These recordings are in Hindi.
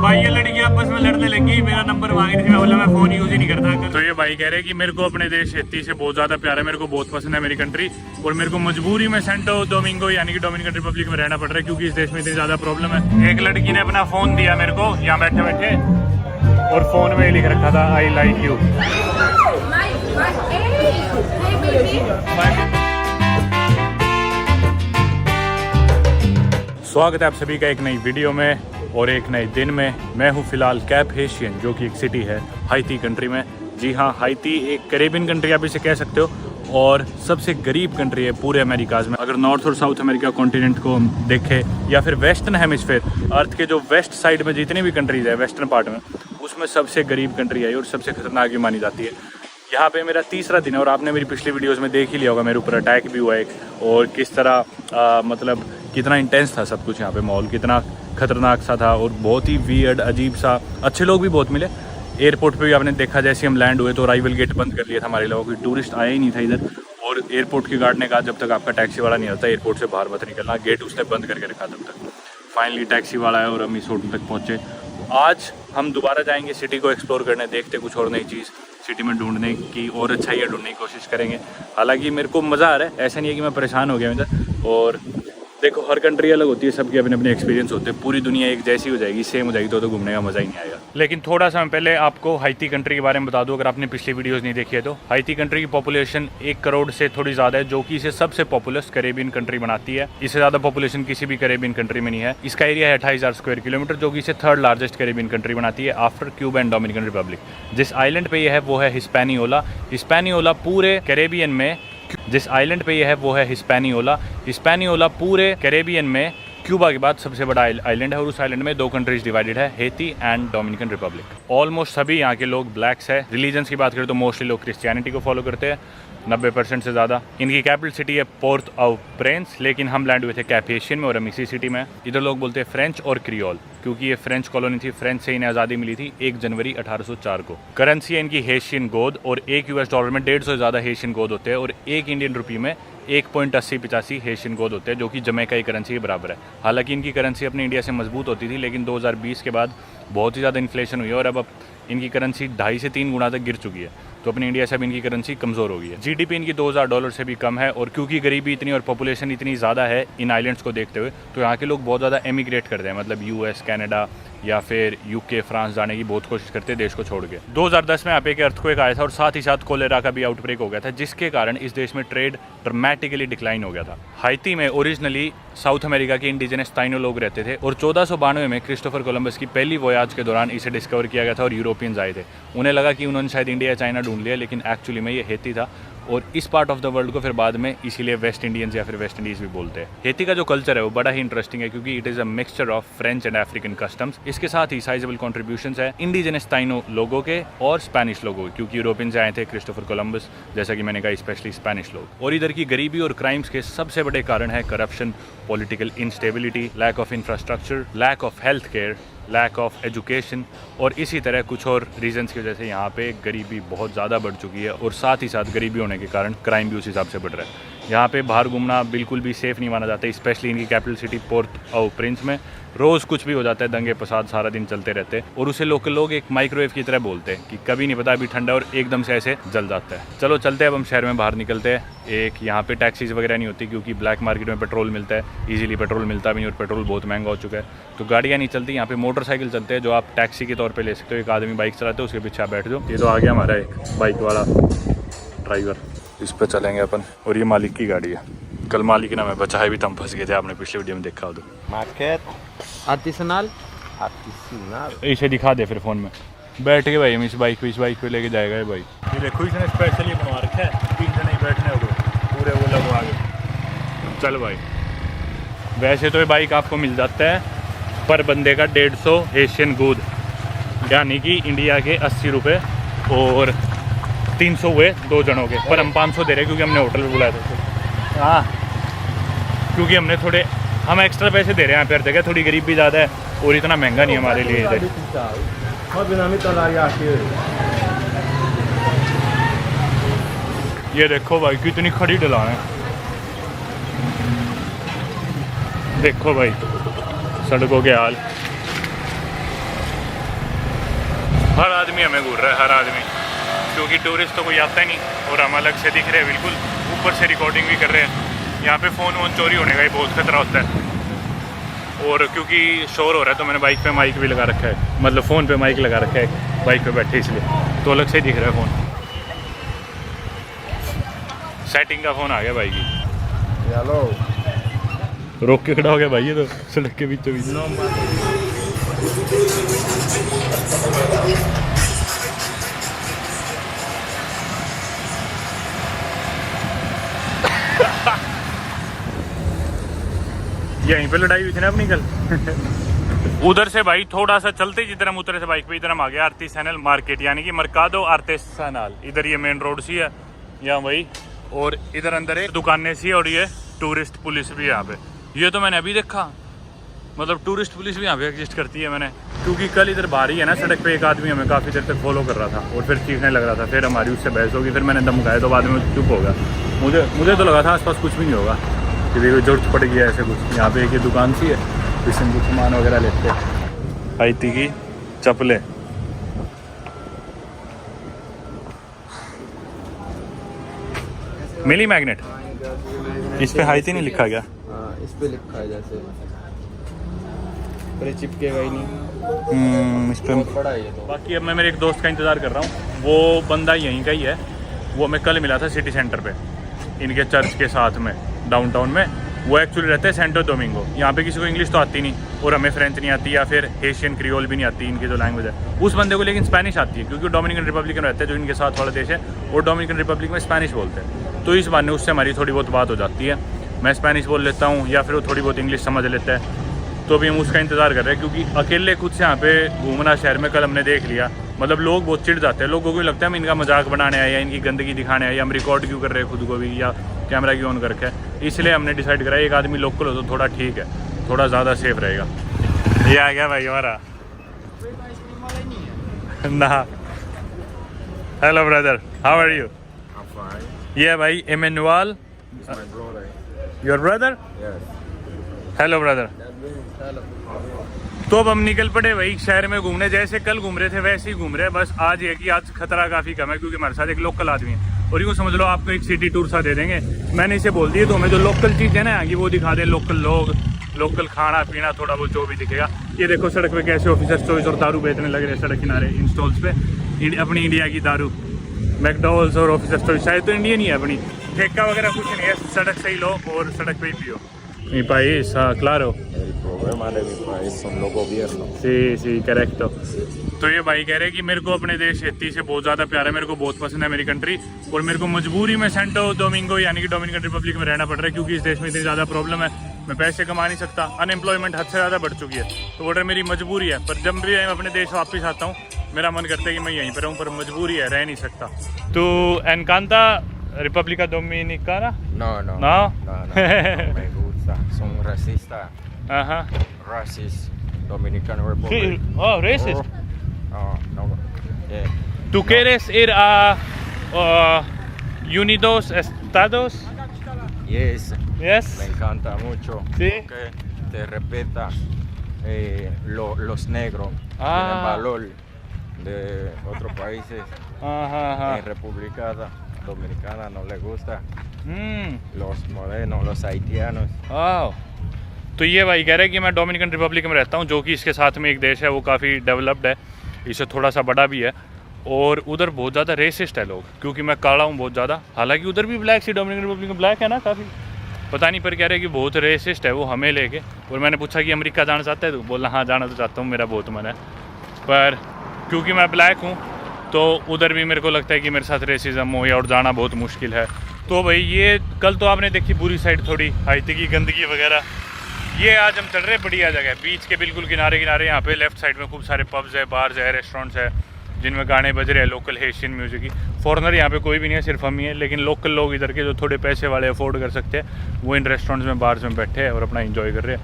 भाई ये लड़की आपस में लड़ने लगी, मेरा नंबर मांगी थी, मैं बोला मैं फोन यूज ही नहीं करता। तो ये भाई कह रहे हैं कि मेरे को अपने देश हैती से बहुत ज्यादा प्यार है, मेरे को बहुत पसंद है मेरी कंट्री, और मेरे को मजबूरी में सेंटो डोमिंगो यानी कि डोमिनिकन रिपब्लिक में रहना पड़ रहा है क्योंकि इस देश में इतनी ज्यादा प्रॉब्लम है। एक लड़की ने अपना फोन दिया मेरे को यहाँ बैठे बैठे, और फोन में लिख रखा था आई लाइक यू। स्वागत है आप सभी का एक नई वीडियो में और एक नए दिन में। मैं हूं फिलहाल कैप हेशियन, जो कि एक सिटी है हाइती कंट्री में। जी हां, हाइती एक कैरेबियन कंट्री आप इसे कह सकते हो, और सबसे गरीब कंट्री है पूरे अमेरिकाज में। अगर नॉर्थ और साउथ अमेरिका कॉन्टिनेंट को देखे या फिर वेस्टर्न हेमिस्फेयर, अर्थ के जो वेस्ट साइड में जितनी भी कंट्रीज है वेस्टर्न पार्ट में, उसमें सबसे गरीब कंट्री है और सबसे खतरनाक भी मानी जाती है। यहाँ पे मेरा तीसरा दिन है और आपने मेरी पिछली वीडियोस में देख ही लिया होगा, मेरे ऊपर अटैक भी हुआ एक, और किस तरह मतलब कितना इंटेंस था सब कुछ। यहाँ पे माहौल कितना खतरनाक सा था और बहुत ही वियर्ड अजीब सा। अच्छे लोग भी बहुत मिले। एयरपोर्ट पे भी आपने देखा, जैसे हम लैंड हुए तो अराइवल गेट बंद कर लिया था हमारे लोगों, कोई टूरिस्ट आया ही नहीं था इधर। और एयरपोर्ट के गार्ड ने कहा जब तक आपका टैक्सी वाला नहीं आता एयरपोर्ट से बाहर मत निकलना, गेट उसने बंद करके रखा तब तक। फाइनली टैक्सी वाला आया और हम इस होटल तक पहुँचे। आज हम दोबारा जाएंगे सिटी को एक्सप्लोर करने, देखते कुछ और नई चीज़ सिटी में ढूंढने की और अच्छाइयाँ ढूंढने की कोशिश करेंगे। हालांकि मेरे को मज़ा आ रहा है, ऐसा नहीं है कि मैं परेशान हो गया इधर। और देखो, हर कंट्री अलग होती है, सबके अपने अपने एक्सपीरियंस होते हैं। पूरी दुनिया एक जैसी हो जाएगी, सेम हो जाएगी तो घूमने का मज़ा ही नहीं आएगा। लेकिन थोड़ा सा मैं पहले आपको हाइती कंट्री के बारे में बता दूं, अगर आपने पिछली वीडियोस नहीं देखी है तो। हाइती कंट्री की पॉपुलेशन 1 करोड़ से थोड़ी ज़्यादा है, जो कि इसे सबसे पॉपुलस कैरेबियन कंट्री बनाती है। इससे ज़्यादा पॉपुलेशन किसी भी कैरेबियन कंट्री में नहीं है। इसका एरिया है 28,000 स्क्वायर किलोमीटर, जो कि इसे 3rd लार्जेस्ट कैरेबियन कंट्री बनाती है after Cuba and Dominican Republic. जिस आइलैंड पे ये है वो है हिस्पैनियोला। हिस्पैनियोला पूरे कैरेबियन में, जिस आइलैंड पे ये है वो है हिस्पैनियोला। हिस्पैनियोला पूरे कैरेबियन में क्यूबा के बाद सबसे बड़ा आइलैंड है, और उस आइलैंड में 2 कंट्रीज डिवाइडेड है, Haiti and Dominican Republic. Almost सभी यहाँ के लोग ब्लैक्स है। रिलीजन्स की बात करें तो मोस्टली लोग क्रिश्चियनिटी को फॉलो करते हैं, 90% से ज़्यादा। इनकी कैपिटल सिटी है पोर्ट ऑफ प्रिंस, लेकिन हम लैंड हुए थे कैप हेशियन में और हम इसी सिटी में। इधर लोग बोलते हैं फ्रेंच और क्रियोल, क्योंकि ये फ्रेंच कॉलोनी थी। फ्रेंच से इन्हें आज़ादी मिली थी 1 जनवरी 1804 को। करेंसी है इनकी हेशियन गोद, और 1 US डॉलर में 150 से ज़्यादा हेशियन गोद होते हैं, और 1 इंडियन रुपये में 1.8085 हेशियन गोद होते हैं, जो कि जमैका की करेंसी के बराबर है। हालांकि इनकी करेंसी अपनी इंडिया से मजबूत होती थी, लेकिन 2020 के बाद बहुत ही ज़्यादा इन्फ्लेशन हुई है और अब इनकी करेंसी 2.5 से 3 गुना तक गिर चुकी है। तो अपनी इंडिया से अब इनकी करेंसी कमज़ोर हो गई है। जीडीपी इनकी 2000 डॉलर से भी कम है, और क्योंकि गरीबी इतनी और पॉपुलेशन इतनी ज़्यादा है इन आइलैंड्स को देखते हुए, तो यहाँ के लोग बहुत ज़्यादा एमिग्रेट करते हैं, मतलब US, कनाडा या फिर UK, फ्रांस जाने की बहुत कोशिश करते हैं देश को छोड़ के। 2010 में यहाँ पे एक अर्थक्वेक आया था और साथ ही साथ कोलेरा का भी आउटब्रेक हो गया था, जिसके कारण इस देश में ट्रेड ड्रामेटिकली डिक्लाइन हो गया था। हाइती में ओरिजिनली साउथ अमेरिका के इंडिजिनस ताइनो लोग रहते थे, और 1492 में क्रिस्टोफर कोलंबस की पहली वोयाज के दौरान इसे डिस्कवर किया गया था और यूरोपियंस आए थे। उन्हें लगा कि उन्होंने शायद इंडिया या चाइना ढूंढ लिया, लेकिन एक्चुअली में ये हैती था। और इस पार्ट ऑफ द वर्ल्ड को फिर बाद में इसीलिए वेस्ट इंडियंस या फिर वेस्ट इंडीज़ भी बोलते हैं। हैती का जो कल्चर है वो बड़ा ही इंटरेस्टिंग है, क्योंकि it is a mixture of French and African customs. इसके साथ ही साइजेबल कॉन्ट्रीब्यूशंस है इंडिजिनस ताइनो लोगों के और स्पेनिश लोगों के, क्योंकि यूरोपियन से आए थे क्रिस्टोफर कोलंबस, जैसा कि मैंने कहा, स्पेशली स्पेनिश लोग। और इधर की गरीबी और क्राइम्स के सबसे बड़े कारण है corruption, political instability, lack of infrastructure, lack of health care, lack of education, और इसी तरह कुछ और रीजंस की वजह से यहाँ पे गरीबी बहुत ज़्यादा बढ़ चुकी है, और साथ ही साथ गरीबी होने के कारण क्राइम भी उस हिसाब से बढ़ रहा है। यहाँ पे बाहर घूमना बिल्कुल भी सेफ़ नहीं माना जाता, स्पेशली इनकी capital city port of Prince में। रोज़ कुछ भी हो जाता है, दंगे फसाद सारा दिन चलते रहते हैं, और उसे लोकल लोग एक माइक्रोवेव की तरह बोलते हैं कि कभी नहीं पता अभी ठंडा और एकदम से ऐसे जल जाता है। चलो चलते हैं, अब हम शहर में बाहर निकलते हैं। एक यहाँ पे टैक्सीज वगैरह नहीं होती, क्योंकि ब्लैक मार्केट में पेट्रोल मिलता है, इजीली पेट्रोल मिलता भी नहीं, और पेट्रोल बहुत महंगा हो चुका है, तो गाड़ियाँ नहीं चलती। यहाँ पे मोटरसाइकिल चलते हैं, जो आप टैक्सी के तौर पे ले सकते हो। एक आदमी बाइक चलाते हो, उसके पीछे आप बैठ जाओ। ये तो आ गया हमारा एक बाइक वाला ड्राइवर, इस पर चलेंगे अपन। और ये मालिक की गाड़ी है, कल मालिक ना मैं बचाए भी तम फंस गए थे, आपने पिछले वीडियो में देखा हो तो। मार्केट आर्टिसनल इसे दिखा दे फिर फ़ोन में बैठ के। भाई हम इस बाइक पे लेके जाएगा ये भाई। ये देखो, इसने स्पेशली बनवा रखा है 3 जने बैठने हो, पूरे वो लगवा के। चल भाई, वैसे तो ये बाइक आपको मिल जाता है पर बंदे का 150 हेशियन गोद, यानी कि इंडिया के 80 रुपये, और 300 हुए 2 जनों के। पर हम 500 दे रहे क्योंकि हमने होटल में बुलाया था। हाँ, क्योंकि हम एक्स्ट्रा पैसे दे रहे हैं यहाँ पर, जगह थोड़ी गरीब भी ज़्यादा है और इतना महंगा नहीं हमारे लिए इधर। ये देखो भाई कितनी खड़ी ढलान है, देखो भाई सड़कों के हाल। हर आदमी हमें घूर रहा है, हर आदमी, क्योंकि टूरिस्ट तो कोई आता ही नहीं और हम अलग से दिख रहे हैं बिल्कुल, ऊपर से रिकॉर्डिंग भी कर रहे हैं। यहाँ पे फ़ोन वोन चोरी होने का ही बहुत खतरा होता है, और क्योंकि शोर हो रहा है तो मैंने बाइक पे माइक भी लगा रखा है, मतलब फ़ोन पे माइक लगा रखा है बाइक पे बैठे, इसलिए तो अलग से ही दिख रहा है फ़ोन। सेटिंग का फ़ोन आ गया भाई की, हेलो रोक के खड़ा हो गया भाई ये तो सड़क के बीचों बीच। यहीं पे लड़ाई हुई थी ना अपनी कल। उधर से भाई थोड़ा सा चलते जिधर हम उतरे से बाइक पे, इधर हम आ गया आर्टिसनल मार्केट, यानी कि मर्कादो आर्टिसनल। इधर ये मेन रोड सी है यहाँ वही, और इधर अंदर एक दुकानें सी, और ये टूरिस्ट पुलिस भी है यहाँ पे। ये तो मैंने अभी देखा, मतलब टूरिस्ट पुलिस भी यहाँ पे एग्जिस्ट करती है मैंने, क्योंकि कल इधर बाहर ही है ना सड़क पे एक आदमी हमें काफ़ी देर तक फॉलो कर रहा था और फिर चीखने लग रहा था, फिर हमारी उससे बहस होगी, फिर मैंने दम खाया तो बाद में चुप हो गया। मुझे तो लगा था आसपास कुछ भी नहीं होगा, कि कोई जरूरत पड़ गया ऐसे कुछ। यहाँ पे एक ये दुकान सी है जिसमें कुछ सामान वगैरह लेते हैं, हाइती की चप्पलें। मिली मैग्नेट, इस पे हाइती नहीं लिखा गया? हाँ, इस पे लिखा है जैसे, पर चिपकेगा ही नहीं। इस पे बड़ा है ये तो। बाकी अब मैं मेरे एक दोस्त का इंतज़ार कर रहा हूँ, वो बंदा यहीं का ही है, वो हमें कल मिला था सिटी सेंटर पे इनके चर्च के साथ में डाउनटाउन में। वो एक्चुअली रहते हैं सेंटो डोमिंगो। यहाँ पे किसी को इंग्लिश तो आती नहीं, और हमें फ्रेंच नहीं आती, या फिर एशियन क्रियोल भी नहीं आती, इनकी जो लैंग्वेज है। उस बंदे को लेकिन स्पेनिश आती है, क्योंकि डोमिनिकन रिपब्लिक में रहते हैं जो इनके साथ वाला देश है, और डोमिनिकन रिपब्लिक में स्पेनिश बोलते हैं। तो इस बहाने उससे हमारी थोड़ी बहुत बात हो जाती है, मैं स्पेनिश बोल लेता हूँ या फिर वो थोड़ी बहुत इंग्लिश समझ लेता है। तो अभी हम उसका इंतज़ार कर रहे हैं, क्योंकि अकेले खुद से यहाँ पे घूमना शहर में कल हमने देख लिया, मतलब लोग बहुत चिढ़ जाते हैं। लोगों को लगता है हम इनका मजाक बनाने आए या इनकी गंदगी दिखाने आए, या हम रिकॉर्ड क्यों कर रहे हैं खुद को भी, या कैमरा क्यों ऑन करके। इसलिए हमने डिसाइड करा एक आदमी लोकल हो तो थोड़ा ठीक है, थोड़ा ज़्यादा सेफ रहेगा। ये आ गया भाई हमारा ना। Hello brother, how are you? ये भाई Emmanuel, your brother? Hello brother. तो अब हम निकल पड़े भाई शहर में घूमने, जैसे कल घूम रहे थे वैसे ही घूम रहे हैं। बस आज ये कि आज खतरा काफ़ी कम है, क्योंकि हमारे साथ एक लोकल आदमी है, और यूँ समझ लो आपको एक सिटी टूर सा दे देंगे। मैंने इसे बोल दिया तो हमें जो लोकल चीज़ है ना यहाँ की वो दिखा दें, लोकल लोग, लोकल खाना पीना, थोड़ा बहुत जो भी दिखेगा। ये देखो सड़क पे कैसे ऑफिसर्स चॉइस और दारू बेचने लग रहे हैं सड़क किनारे इन स्टॉल्स पे, अपनी इंडिया की दारू, मैकडॉनल्ड्स और ऑफिसर्स चॉइस। शायद तो इंडियन ही है अपनी, ठेका वगैरह कुछ नहीं है, सड़क से ही लो और सड़क पे ही पियो। Mi país, claro. El problema de mi país son los gobiernos. Sí, correcto. तो ये भाई कह रहे हैं कि मेरे को अपने देश खेती से बहुत ज़्यादा प्यार है, मेरे को बहुत पसंद है मेरी कंट्री, और मेरे को मजबूरी में सेंटो डोमिंगो यानी कि डोमिनिकन रिपब्लिक में रहना पड़ रहा है, क्योंकि इस देश में इतनी ज़्यादा प्रॉब्लम है, मैं पैसे कमा नहीं सकता, अनएम्प्लॉयमेंट हद से ज़्यादा बढ़ चुकी है। तो बोल रहे मेरी मजबूरी है, पर जब भी मैं अपने देश वापस आता हूँ मेरा मन करता है कि मैं यहीं पर रहूँ, पर मजबूरी है, रह नहीं सकता। तो एनकांता Republica डोमिनिकाना? No. Me gusta. Son racistas. Ajá. Racist. Dominican Republic. Sí. Oh, racist. No. Yeah. ¿Tú quieres ir a Unidos Estados? Yes. Yes. Me encanta mucho. Sí. Porque te respeta los negros. Tienen valor de otros países. Ajá. En República Dominicana no les gusta. Los morenos, los haitianos. तो ये भाई कह रहे हैं कि मैं डोमिनिकन रिपब्लिक में रहता हूँ, जो कि इसके साथ में एक देश है, वो काफ़ी डेवलप्ड है, इससे थोड़ा सा बड़ा भी है, और उधर बहुत ज़्यादा रेसिस्ट है लोग, क्योंकि मैं काला हूँ बहुत ज़्यादा। हालांकि उधर भी ब्लैक सी, डोमिनिकन रिपब्लिक में ब्लैक है ना काफ़ी, पता नहीं, पर कह रहे हैं कि बहुत रेसिस्ट है वो हमें लेके। और मैंने पूछा कि अमेरिका जाना चाहता है, तो बोला हाँ जाना तो चाहता हूँ, मेरा बहुत मन है, पर क्योंकि मैं ब्लैक हूँ तो उधर भी मेरे को लगता है कि मेरे साथ रेसिज्म हो या और जाना बहुत मुश्किल है। तो भाई ये कल तो आपने देखी पूरी साइड थोड़ी हाइती की गंदगी वगैरह, ये आज हम चल रहे बढ़िया जगह, बीच के बिल्कुल किनारे किनारे। यहाँ पे लेफ्ट साइड में खूब सारे पब्स है, बार्स है, रेस्टोरेंट्स है, जिनमें गाने बज रहे हैं लोकल एशियन म्यूजिक की। फॉरेनर यहाँ पे कोई भी नहीं है, सिर्फ हम ही हैं, लेकिन लोकल लोग इधर के जो थोड़े पैसे वाले अफोर्ड कर सकते हैं वो इन रेस्टोरेंट्स में, बार्स में बैठे हैं और अपना इंजॉय कर रहे हैं।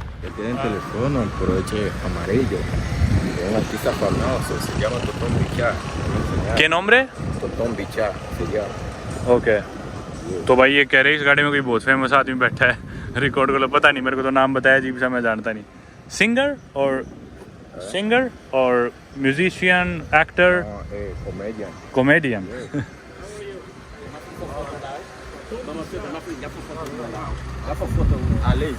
क्या nombre? Totón Bichá se llama. Okay. तो भाई ये कह रहे हैं इस गाड़ी में कोई बहुत फेमस आदमी बैठा है, रिकॉर्ड को पता नहीं, मेरे को तो नाम बताया अजीब सा, मैं जानता नहीं। सिंगर और singer or musician, actor, Comedian. comedian? Ali.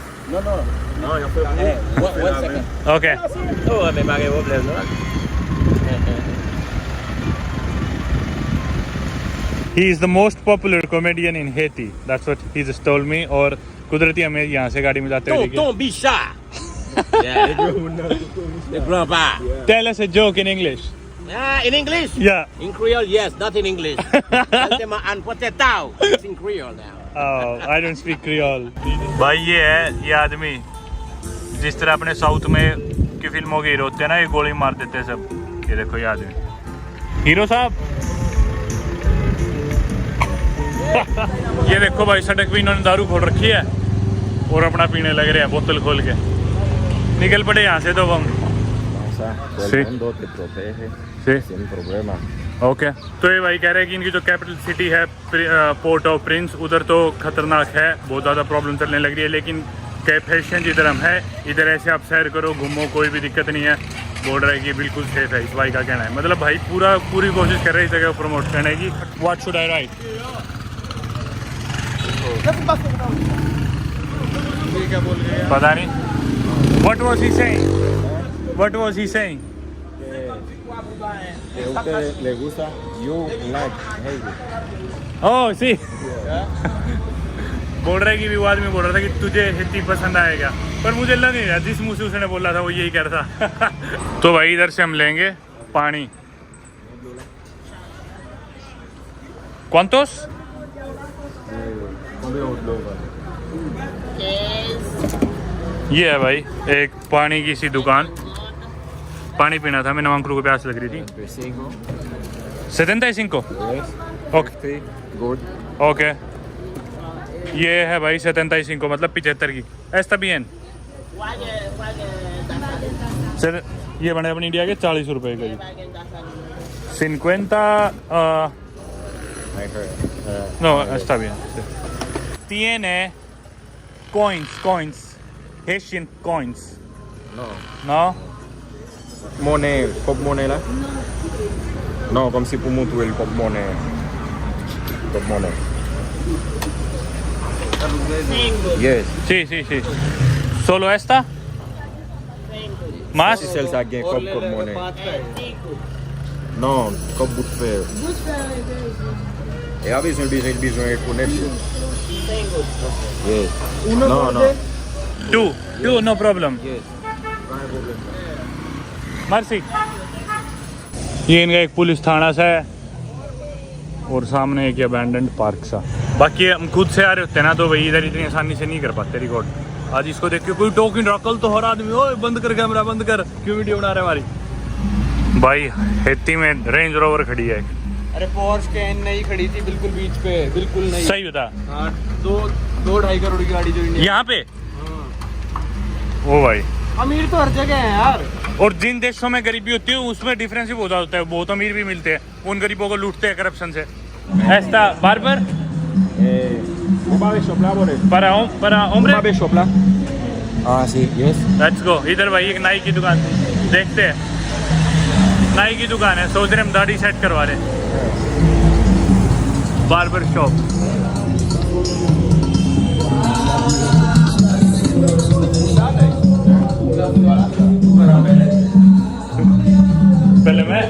No, ya fue. One second. Okay. Oh, me pagué doble, ¿no? He is the most popular comedian in Haiti. That's what he just told me. और कुदरती हमें यहाँ से गाड़ी में जाते हुए Don't be shy. Yeah, the grandpa. Tell us a joke in English. In English? Yeah. In Creole, yes, not in English. And potato. It's in Creole now. Oh, I don't speak Creole. भाई ये आदमी जिस तरह अपने साउथ में की फिल्मों के हीरो होते हैं ना, ये गोली मार देते हैं सब। ये देखो ये आदमी हीरो साहब। ये देखो भाई सड़क पे इन्होंने दारू खोल रखी है और अपना पीने लग रहे हैं बोतल खोल के। निकल पड़े यहाँ से तो हम। Todo el mundo te protege Sí. sin problema. Okay तो ये भाई कह रहे हैं कि इनकी जो कैपिटल सिटी है पोर्ट ऑफ प्रिंस, उधर तो खतरनाक है, बहुत ज़्यादा प्रॉब्लम चलने लग रही है। लेकिन कैप हेशियन जिधर हम है, इधर ऐसे आप सैर करो, घूमो, कोई भी दिक्कत नहीं है। बोल रहा है कि बिल्कुल सेफ है, इस भाई का कहना है। मतलब भाई पूरी कोशिश कर रहे हैं इस जगह प्रमोट करने की। What should I right? पता नहीं। What was he saying? What was he saying? Que a usted le gusta, you like Haiti. ओह सी बोल रहा है कि वो आदमी बोल रहा था कि तुझे हिंदी पसंद आएगा, पर मुझे लग नहीं रहा जिस मुंह से उसने बोला था वो यही कह रहा था। तो भाई इधर से हम लेंगे पानी। ¿Cuántos? ये है भाई एक पानी की सी दुकान। पानी पीना था, मैं नवांकुर को प्यास लग रही थी। 75? Okay Good. ओके ये है भाई 75 मतलब 75 की। Está bien सर, ये बने अपनी इंडिया के 40 रुपए का। 50 I heard. no, está bien. Tiene coins, Haitian coins. No. No? Money, cop money la? No, comme si pour montrer le cop money. Cop money. Yes. Sí. Solo esta? Más? Si celle ça gagne cop money. Non, cop bout de fer. Et avec besoin de connection. Yes. No. Two, no problem. Yes. Mercy. ये इनका एक पुलिस थाना सा है और सामने एक अबैंडन्ड पार्क सा। बाकी हम खुद से आ रहे होते हैं ना तो भाई इधर इतनी आसानी से नहीं कर पाते रिकॉर्ड। आज इसको देख के कोई टोकन रखल तो हर आदमी ओए बंद कर कैमरा बंद कर, क्यों वीडियो बना रहे हमारी। भाई हेती में रेंज रोवर खड़ी है। अरे पोर्श कैन नहीं खड़ी थी बिल्कुल बीच पे, बिल्कुल नहीं। सही बता। हाँ, 2-2.5 करोड़ की गाड़ी जो इंडिया। यहाँ पे ओ भाई अमीर तो हर जगह है यार। और जिन देशों में गरीबी होती है उसमें डिफरेंस भी बहुत होता है। बहुत अमीर भी मिलते हैं, उन गरीबों को लूटते हैं करप्शन से। ऐसा barber para hombre। Ah, sí, yes. Let's go. इधर भाई एक नाई की दुकान देखते हैं। नाई की दुकान है, सोच रहे हम दाढ़ी सेट करवा रहे हैं। Barber shop. पहले मैं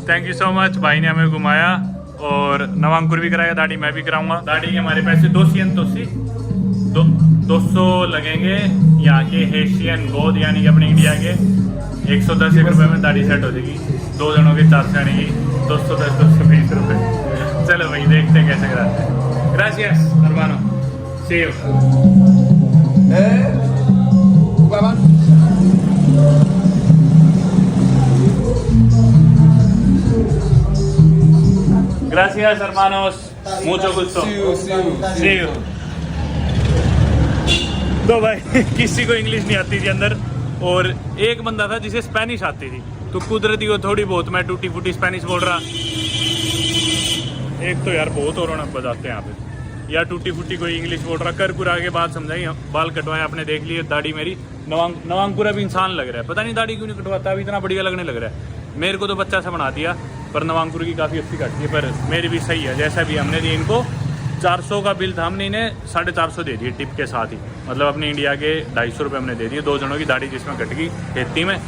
थैंक यू सो मच, भाई ने हमें घुमाया और नवांकुर भी कराया, दाढ़ी मैं भी कराऊंगा। दाढ़ी के हमारे पैसे 200 लगेंगे यहाँ के हेशियन गोद यानी कि अपने इंडिया के 110 रुपये में दाढ़ी सेट हो जाएगी। 2 जनों के 4 आने की 220 रुपये। चलो भाई देखते हैं कैसे कराते हैं। Gracious hermano, see you। Gracias hermanos, mucho gusto। See you। तो भाई किसी को इंग्लिश नहीं आती थी अंदर, और एक बंदा था जिसे स्पेनिश आती थी, तो कुदरती को थोड़ी बहुत मैं टूटी फूटी स्पेनिश बोल रहा। एक तो यार बहुत और बजाते हैं यहाँ पे। या टूटी फूटी कोई इंग्लिश बोल रहा, कर कुरा के बात समझाई, बाल कटवाए आपने देख लिए, दाढ़ी मेरी नवांगपुरा भी इंसान लग रहा है, पता नहीं दाढ़ी क्यों नहीं कटवाता, अभी इतना बढ़िया लगने लग रहा है। मेरे को तो बच्चा सा बना दिया, पर नवांगपुर की काफ़ी अच्छी कटती है, पर मेरी भी सही है। जैसा भी हमने दी इनको 400 का बिल था, हमने इन्हें 450 दे दिए टिप के साथ ही, मतलब अपने इंडिया के 250 रुपये हमने दे दिए, 2 जनों की दाढ़ी जिसमें कट गई खेती में।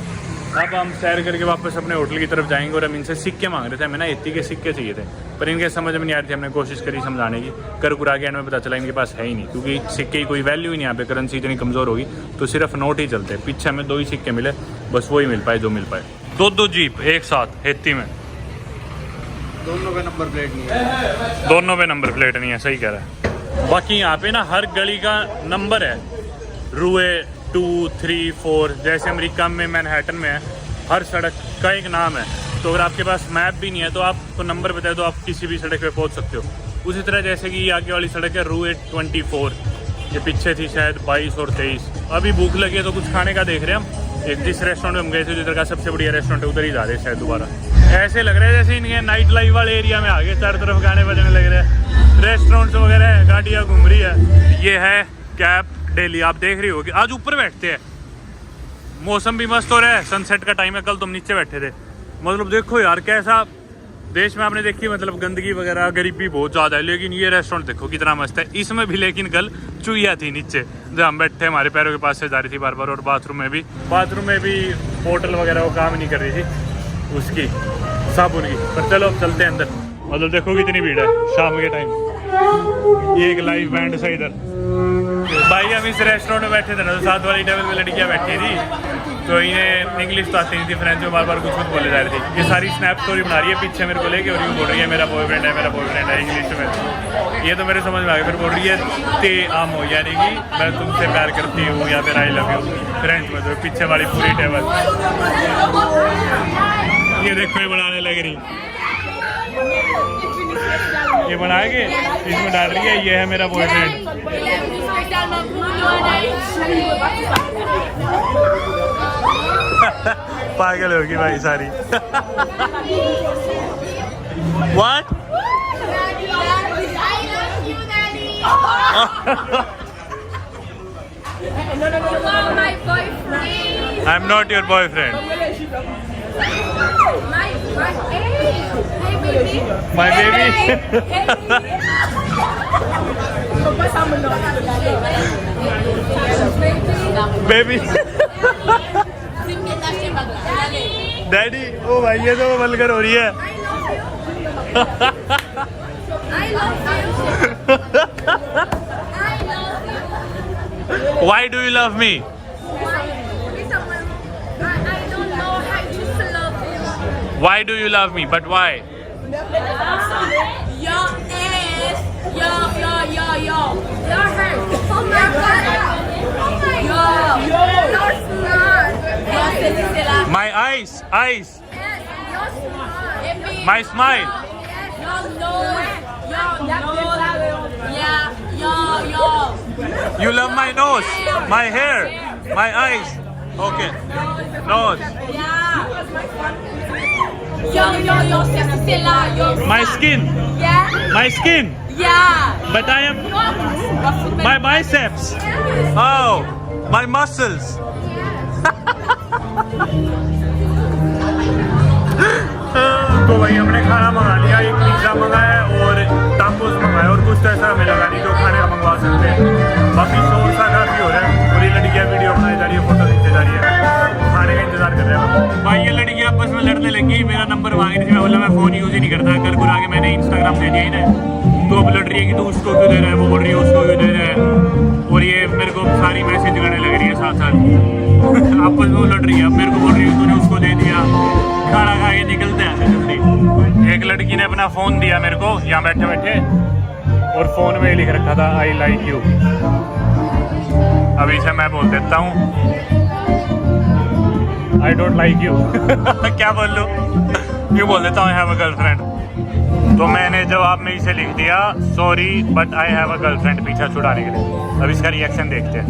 अब हम सैर करके वापस अपने होटल की तरफ जाएंगे और हम इनसे सिक्के मांग रहे थे, हमें ना एत्ती के सिक्के चाहिए थे, पर इनके समझ में नहीं आ रही थी। हमने कोशिश करी समझाने की, कर कुरा के एंड में पता चला इनके पास है ही नहीं, क्योंकि सिक्के की कोई वैल्यू ही नहीं, यहाँ पे करेंसी इतनी कमज़ोर होगी, तो सिर्फ नोट ही चलते। पीछे हमें 2 ही सिक्के मिले, बस वही मिल पाए जो मिल पाए। 2 जीप एक साथ हेती में, दोनों का नंबर प्लेट नहीं है, दोनों पे नंबर प्लेट नहीं है, सही कह रहा है। बाकी यहाँ पे ना हर गली का नंबर है, रूए 2, 3, 4, जैसे अमेरिका में मैनहट्टन में है, हर सड़क का एक नाम है। तो अगर आपके पास मैप भी नहीं है तो आपको नंबर बताए तो आप किसी भी सड़क पे पहुंच सकते हो। उसी तरह जैसे कि ये आगे वाली सड़क है रूए 24, ये पीछे थी शायद 22 और 23। अभी भूख लगी है तो कुछ खाने का देख रहे हैं हम। एक जिस रेस्टोरेंट में हम गए थे, जिधर का सबसे बढ़िया रेस्टोरेंट है, उधर ही जा रहे हैं शायद दोबारा। ऐसे लग रहा है जैसे इनके नाइट लाइफ वाले एरिया में आ गए, चारों तरफ गाने बजने लग रहे हैं, रेस्टोरेंट्स वगैरह है, गाड़ियाँ घूम रही है। ये है कैप डेली, आप देख रही होगी। आज ऊपर बैठते हैं, मौसम भी मस्त हो रहा है, सनसेट का टाइम है। कल तुम नीचे बैठे थे, मतलब देखो यार कैसा देश में आपने देखी, मतलब गंदगी वगैरह गरीबी बहुत ज़्यादा है, लेकिन ये रेस्टोरेंट देखो कितना मस्त है। इसमें भी लेकिन कल चुईया थी नीचे, जब हम बैठे हमारे पैरों के पास से जा रही थी बार बार। और बाथरूम में भी बोतल वगैरह वो काम नहीं कर रही थी उसकी, साबुन की। पर चलो अब चलते हैं अंदर। मतलब देखो कितनी भीड़ है शाम के टाइम। ये एक लाइव बैंड सा इधर। भाई हम इस रेस्टोरेंट में बैठे थे ना, तो साथ वाली टेबल पे लड़कियां बैठी थी, तो इन्हें इंग्लिश तो आती नहीं थी, फ्रेंच में बार बार कुछ बोले जा रही थी। ये सारी स्नैप स्टोरी बना रही है पीछे मेरे को लेके, और यूँ बोल रही है मेरा बॉयफ्रेंड है, मेरा बॉयफ्रेंड है इंग्लिश में। ये तो मेरे समझ में आ गया। फिर बोल रही है ते आम हो, यानी कि मैं तुमसे प्यार करती हूँ या फिर आई लव यू फ्रेंच में। तो पीछे वाली पूरी टेबल ये देखो ये बनाने लग रही, ये बनाएंगे, इसमें डाल रही है ये है मेरा बॉयफ्रेंड। पागल होगी भाई सारी। What? I'm not your boyfriend. My baby. Baby. Daddy, ओ भाई ये तो वल्गर हो रही है। Why do you love me? Why do you love me? But why? Your ass, your hair. Oh my god. You're smart. My eyes. Yes, you're smart. My smile. Your nose. Yeah. You love my nose, my hair, my eyes. Okay. Nose. Yeah. Your c'est là. My skin. Yeah. My skin. Yeah. But I am my biceps. Oh, my muscles. तो भाई हमने खाना मंगा लिया, एक पिज्ज़ा मंगाया और टाकोस मंगाया, और कुछ तो ऐसा हमें लगा नहीं जो खाने का मंगवा सकते हैं। बाकी शोर सा काफ़ी हो रहा है, पूरी लड़कियाँ वीडियो बनाई जा रही है, फोटो खींची जा रही है, खाने का इंतजार कर रहे हैं। भाई ये लड़कियाँ आपस में लड़ने लगी, मेरा नंबर मांग रही थी, मैं बोला मैं फ़ोन यूज़ ही नहीं करता। कल बुरा के मैंने इंस्टाग्राम दे दिया इन्हें, तो अब लड़ रही है कि तू उसको क्यों दे रहा है, वो बोल रही है उसको क्यों दे रहा है, और ये मेरे को सारी मैसेज करने लग रही है साथ साथ। आपस में वो लड़ रही है, अब मेरे को बोल रही है तूने उसको दे दिया। खाना खा के निकलते हैं जल्दी। एक लड़की ने अपना फ़ोन दिया मेरे को यहाँ बैठे बैठे, और फ़ोन में लिख रखा था आई लाइक यू। अभी से मैं बोल देता हूँ आई डोंट लाइक यू। क्या बोल लूँ, यूँ बोल देता हूँ आई हैव अ गर्लफ्रेंड। तो मैंने जवाब में इसे लिख दिया sorry but I have a girlfriend, पीछा छुड़ाने के लिए। अब इसका रिएक्शन देखते हैं।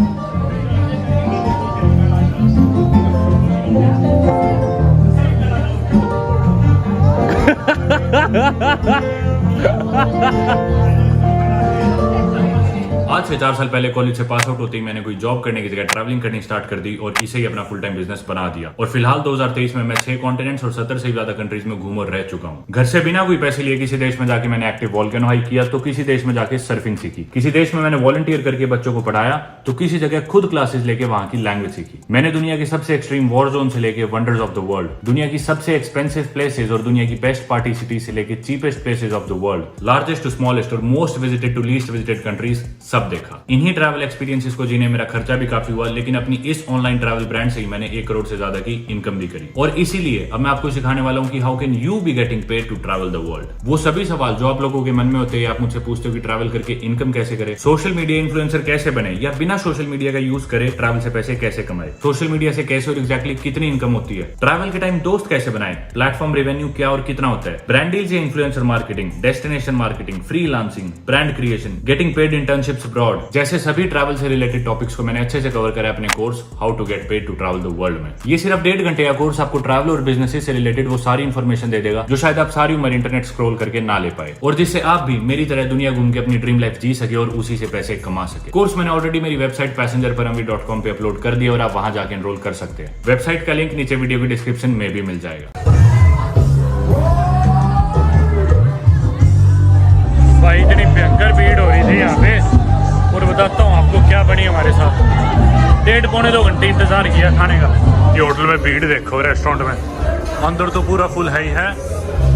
आज से 4 साल पहले कॉलेज से पास आउट होते ही मैंने कोई जॉब करने की जगह ट्रैवलिंग करनी स्टार्ट कर दी और इसे ही अपना फुल टाइम बिजनेस बना दिया। और फिलहाल 2023 में मैं 6 कॉन्टिनेंट्स और 70 से ज्यादा कंट्रीज में घूम और रह चुका हूँ। घर से बिना कोई पैसे लिए किसी देश में जाके मैंने एक्टिव वॉल्केनो हाइक किया, तो किसी देश में जाके सर्फिंग सीखी, किसी देश में मैंने वॉलंटियर करके बच्चों को पढ़ाया, तो किसी जगह खुद क्लासेस लेके वहां की लैंग्वेज सीखी। मैंने दुनिया के सबसे एक्सट्रीम वॉर जोन से लेके वंडर्स ऑफ द वर्ल्ड, दुनिया की सबसे एक्सपेंसिव प्लेसेस और दुनिया की बेस्ट पार्टी सिटी से लेके cheapest places of the world, largest to smallest और most visited to least visited countries सब देखा। इन्हीं ट्रैवल एक्सपीरियंसेस को जीने मेरा खर्चा भी काफी हुआ, लेकिन अपनी इस ऑनलाइन ट्रैवल ब्रांड से ही मैंने 1 करोड़ से ज्यादा की इनकम भी करी। और इसीलिए अब मैं आपको सिखाने वाला हूं कि how can you be getting paid to travel the world. वो सभी सवाल जो आप लोगों के मन में होते हैं, आप मुझसे पूछते हो कि ट्रैवल करके इनकम कैसे करें, सोशल मीडिया इन्फ्लुएंसर कैसे बने, या बिना सोशल मीडिया का यूज करे ट्रैवल से पैसे कैसे कमाए, सोशल मीडिया से कैसे और एग्जैक्टली कितनी इनकम होती है, ट्रैवल के टाइम दोस्त कैसे बनाए, प्लेटफॉर्म रेवेन्यू क्या और कितना होता है, ब्रांड डील्स या influencer marketing, destination marketing, freelancing, brand creation, getting paid internships abroad, जैसे सभी ट्रैवल से रिलेटेड टॉपिक्स को मैंने अच्छे से कवर करा अपने course how to get paid to travel the world में। ये सिर्फ 1.5 घंटे का कोर्स आपको ट्रैवल और बिजनेस से रिलेटेड वो सारी इन्फॉर्मेशन दे देगा जो शायद आप सारी उम्र इंटरनेट स्क्रॉल करके ना ले पाए, और जिससे आप भी मेरी तरह दुनिया घूम के अपनी ड्रीम लाइफ जी सके और उसी से पैसे कमा सके। कोर्स मैंने ऑलरेडी मेरी वेबसाइट passengerparamveer.com पे अपलोड कर दिया और आप वहां जाके एनरोल कर सकते हैं। वेबसाइट का लिंक नीचे वीडियो की डिस्क्रिप्शन में भी मिल जाएगा। भाई इतनी भयंकर भीड़ हो रही थी यहाँ पे, और बताता हूँ आपको क्या बनी हमारे साथ। 1.5-2 घंटे इंतजार किया खाने का। ये होटल में भीड़ देखो, रेस्टोरेंट में अंदर तो पूरा फुल है ही है,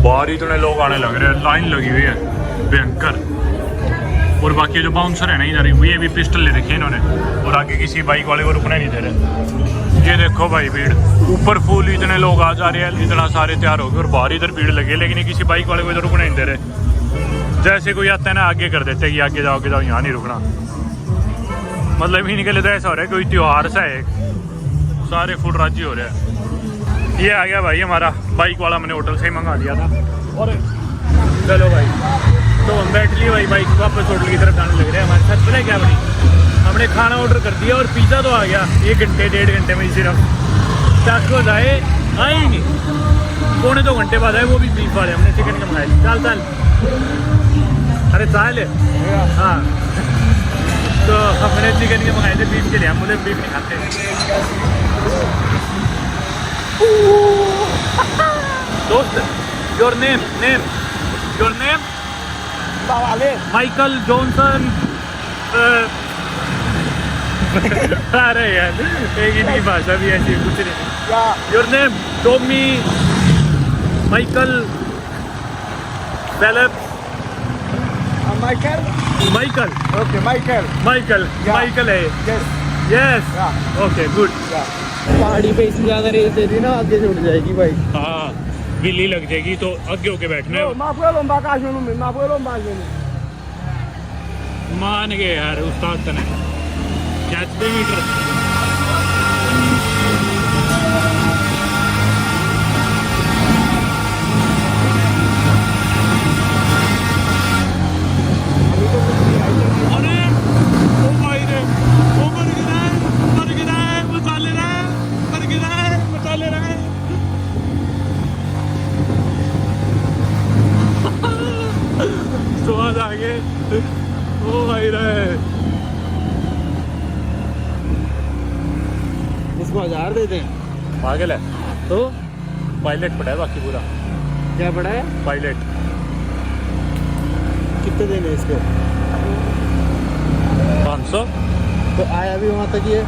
बाहर इतने लोग आने लग रहे हैं, लाइन लगी हुई है भयंकर। और बाकी जो बाउंसर है ना इधर, ये भी पिस्टल ले रखी है इन्होंने, और आगे किसी बाइक वाले को रुकने नहीं दे रहे। ये देखो भाई भीड़, ऊपर फुल इतने लोग आ जा रहे हैं, इतना सारे तैयार हो गए, और बाहर इधर भीड़ लगी है, लेकिन ये किसी बाइक वाले को इधर रुकने नहीं दे रहे। जैसे कोई आता है ना आगे कर देते हैं कि आगे जाओ यहाँ नहीं रुकना। मतलब ही निकले तो ऐसा हो रहा है कोई त्योहार सा है, सारे फुल राजी हो रहे हैं। ये आ गया भाई हमारा बाइक वाला, मैंने होटल से ही मंगा लिया था। और चलो भाई, तो हम बैठ लिए भाई बाइक, वापस होटल की तरफ जाने लग रहे हैं। हमारे साथ पता क्या बनी, हमने खाना ऑर्डर कर दिया और पिज़्ज़ा तो आ गया 1 घंटे 1.5 घंटे में ही सिर्फ। टाकोस आए ही नहीं, 1.25-2 घंटे बाद आए, वो भी बीफ वाले। हमने चिकन का मंगाया। चल अरे चाल हाँ, तो हमने चिकन के मंगाए थे बीफ के लिए। हम बोले बीफ नहीं खाते। दोस्त, योर नेम माइकल जॉनसन। अरे यार एक ही की भाषा भी ऐसी कुछ नहीं। Your name Tommy, Michael, Phelps, Michael. Okay, Michael. Michael है। Yes okay good. पहाड़ी पे इसमें ज्यादा रेस दे दी ना, आगे से उठ जाएगी भाई। हाँ बिल्ली लग जाएगी, तो आगे होके बैठना है। मान गए यार उस्ताद तने कैच दे मीटर। स्वाद आगे ओ भाई रहे, इसको 1000 देते हैं। पागल है। तो पायलट पड़ा है बाकी पूरा। क्या पड़ा है? पायलट। कितने देने इसको? 500। तो आया भी वहाँ तक ही है।